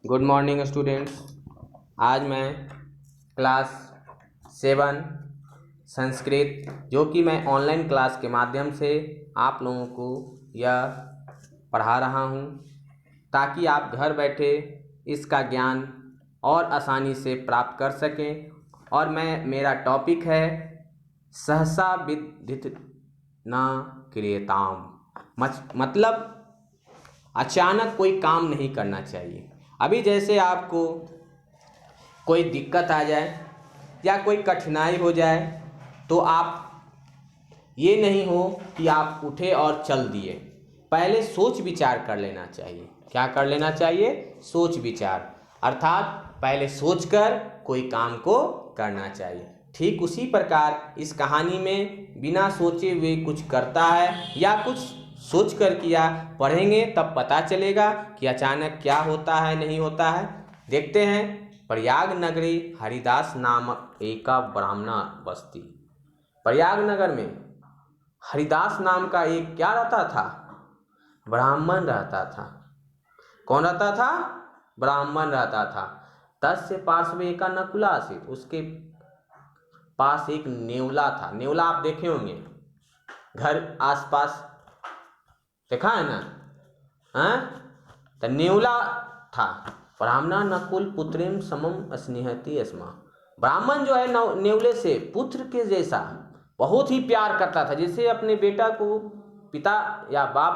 Good morning students. आज मैं class 7 Sanskrit जो कि मैं ऑनलाइन क्लास के माध्यम से आप लोगों को यह पढ़ा रहा हूँ ताकि आप घर बैठे इसका ज्ञान और आसानी से प्राप्त कर सकें। और मेरा टॉपिक है सहसा विदित न क्रियताम। मतलब अचानक कोई काम नहीं करना चाहिए। अभी जैसे आपको कोई दिक्कत आ जाए या कोई कठिनाई हो जाए तो आप ये नहीं हो कि आप उठे और चल दिए। पहले सोच विचार कर लेना चाहिए। क्या कर लेना चाहिए? सोच विचार, अर्थात पहले सोचकर कोई काम को करना चाहिए। ठीक उसी प्रकार इस कहानी में बिना सोचे हुए कुछ करता है या कुछ सोच कर किया, पढ़ेंगे तब पता चलेगा कि अचानक क्या होता है नहीं होता है। देखते हैं। प्रयाग नगरी हरिदास नामक एका ब्राह्मण बस्ती। प्रयाग नगर में हरिदास नाम का एक क्या रहता था? ब्राह्मण रहता था। कौन रहता था? ब्राह्मण रहता था। तस्य पार्श्वे एका नकुला आसीत्। उसके पास एक नेवला था। नेवला आप देखे होंगे, घर आसपास देखा है ना? तो नेवला था। ब्राह्मण नकुल पुत्रेम समम स्नेहति स्म। ब्राह्मण जो है नेवले से पुत्र के जैसा बहुत ही प्यार करता था। जैसे अपने बेटा को पिता या बाप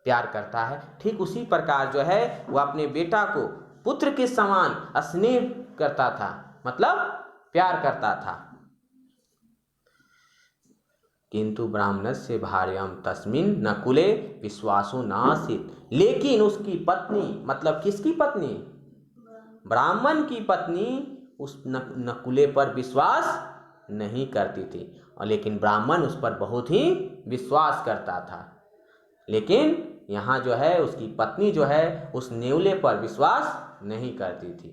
प्यार करता है, ठीक उसी प्रकार जो है वह अपने बेटा को पुत्र के समान स्नेह करता था, मतलब प्यार करता था। किंतु ब्राह्मणस्य भार्यां तस्मिन् नकुले विश्वासो नासीत्। लेकिन उसकी पत्नी, मतलब किसकी पत्नी? ब्राह्मण की पत्नी उस नकुले पर विश्वास नहीं करती थी। और लेकिन ब्राह्मण उस पर बहुत ही विश्वास करता था। लेकिन यहाँ जो है उसकी पत्नी जो है उस नेवले पर विश्वास नहीं करती थी।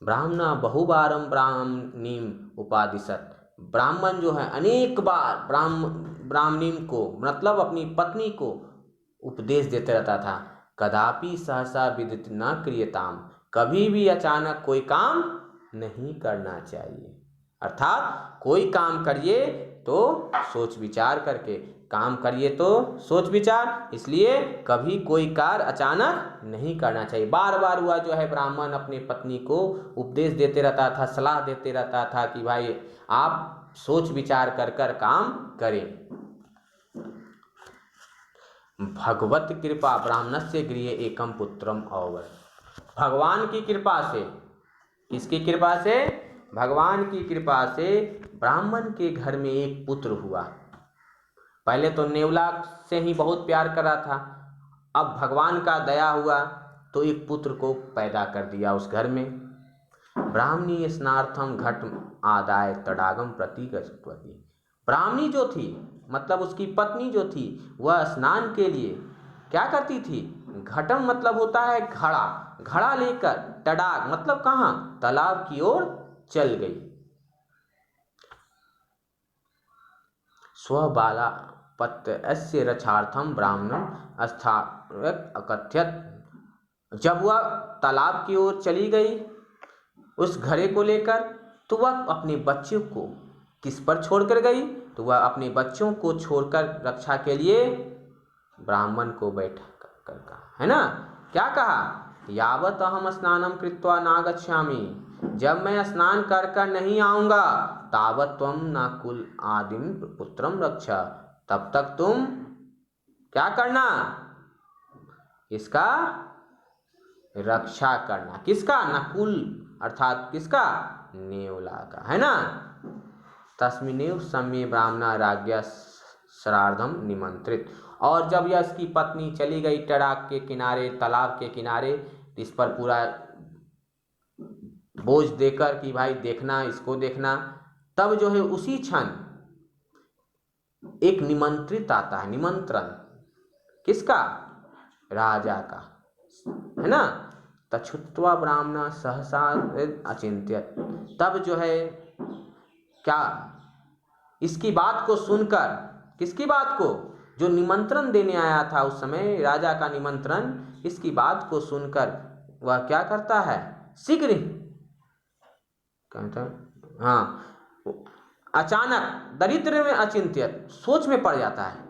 ब्राह्मण बहुबारम ब्राह्मणीम उपादिशत। ब्राह्मण जो है अनेक बार ब्राह्मणी को, मतलब अपनी पत्नी को उपदेश देते रहता था। कदापि सहसा विदित न क्रियताम। कभी भी अचानक कोई काम नहीं करना चाहिए। अर्थात कोई काम करिए तो सोच विचार करके काम करिए, तो सोच विचार। इसलिए कभी कोई कार्य अचानक नहीं करना चाहिए। बार बार हुआ जो है ब्राह्मण अपनी पत्नी को उपदेश देते रहता था, सलाह देते रहता था कि भाई आप सोच विचार कर काम करें। भगवत कृपा ब्राह्मणस्य गृहे एकम पुत्रम अभवत्। भगवान की कृपा से, किसकी कृपा से? भगवान की कृपा से ब्राह्मण के घर में एक पुत्र हुआ। पहले तो नेवला से ही बहुत प्यार कर रहा था, अब भगवान का दया हुआ तो एक पुत्र को पैदा कर दिया उस घर में। ब्राह्मणी स्नार्थम घट आदाय तडागम प्रति गच्छति। ब्राह्मणी जो थी, मतलब उसकी पत्नी जो थी, वह स्नान के लिए क्या करती थी? घटम मतलब होता है घड़ा, घड़ा लेकर तडाग मतलब कहाँ? तालाब की ओर चल गई। स्वबाला पत्यस्य रक्षार्थम ब्राह्मणम स्थावरत अकथ्यत। जब वह तालाब की ओर चली गई उस घड़े को लेकर, तो वह अपने बच्चों को किस पर छोड़कर गई? तो वह अपने बच्चों को छोड़कर रक्षा के लिए ब्राह्मण को बैठा कर कहा, है ना? क्या कहा? यावत अहम स्नानम कृत्वा नागच्छामि। जब मैं स्नान कर नहीं आऊँगा तावत त्वं नकुल आदिम पुत्रम रक्षा। तब तक तुम क्या करना? इसका रक्षा करना। किसका? नकुल, अर्थात किसका? नेवला का, है ना? तस्मिनेव समय ब्राह्मणा राज्ञा श्राद्धम निमंत्रित। और जब यह इसकी पत्नी चली गई तड़ाक के किनारे, तालाब के किनारे, इस पर पूरा बोझ देकर कि भाई देखना, इसको देखना, तब जो है उसी क्षण एक निमंत्रित आता है। निमंत्रण किसका? राजा का, है ना? तछुत्वा ब्राह्मण सहसा अचिंत्यत। तब जो है क्या, इसकी बात को सुनकर, किसकी बात को? जो निमंत्रण देने आया था उस समय, राजा का निमंत्रण, इसकी बात को सुनकर वह क्या करता है, शीघ्र कहता हाँ, अचानक दरिद्र में अचिंत्यत, सोच में पड़ जाता है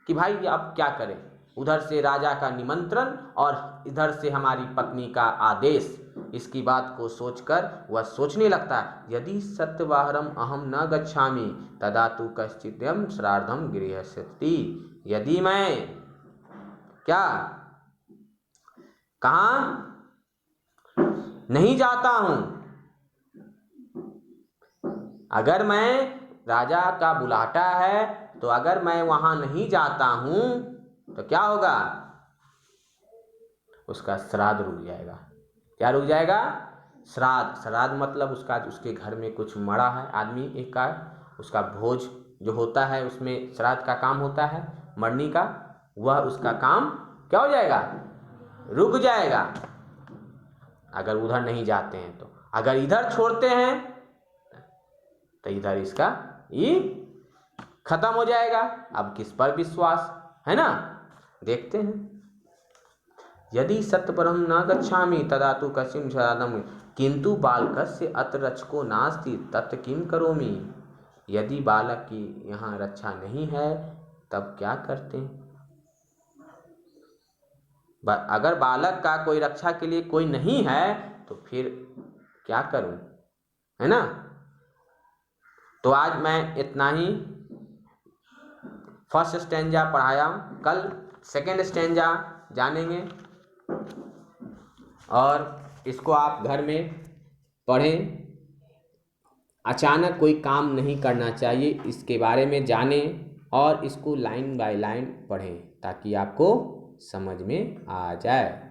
कि भाई अब क्या करें। उधर से राजा का निमंत्रण और इधर से हमारी पत्नी का आदेश, इसकी बात को सोचकर वह सोचने लगता है, यदि सत्यवाहरम अहम न गच्छामि तदा तु कश्चिद्यम श्राद्धम गृहस्यति। यदि मैं क्या कहाँ नहीं जाता हूं, अगर मैं राजा का बुलाता है तो अगर मैं वहां नहीं जाता हूं तो क्या होगा, उसका श्राद्ध रुक जाएगा। क्या रुक जाएगा, श्राद्ध। श्राद्ध मतलब उसका, उसके घर में कुछ मरा है आदमी एक का, उसका भोज जो होता है उसमें श्राद्ध का काम होता है मरनी का, वह उसका काम क्या हो जाएगा, रुक जाएगा अगर उधर नहीं जाते हैं तो। अगर इधर छोड़ते हैं तो इधर इसका ये खत्म हो जाएगा। अब किस पर विश्वास है ना, देखते हैं। यदि सत्यपरम न गच्छामि तदा तु कश्चिम श्राद्धम किंतु बालकस्य अत्र रक्षको नास्ति तत् किम करोमि। यदि बालक की यहाँ रक्षा नहीं है तब क्या करते हैं। अगर बालक का कोई रक्षा के लिए कोई नहीं है तो फिर क्या करूं, है ना। तो आज मैं इतना ही फर्स्ट स्टेंजा पढ़ाया, कल सेकेंड स्टेंजा जानेंगे और इसको आप घर में पढ़ें। अचानक कोई काम नहीं करना चाहिए, इसके बारे में जानें और इसको लाइन बाय लाइन पढ़ें ताकि आपको समझ में आ जाए।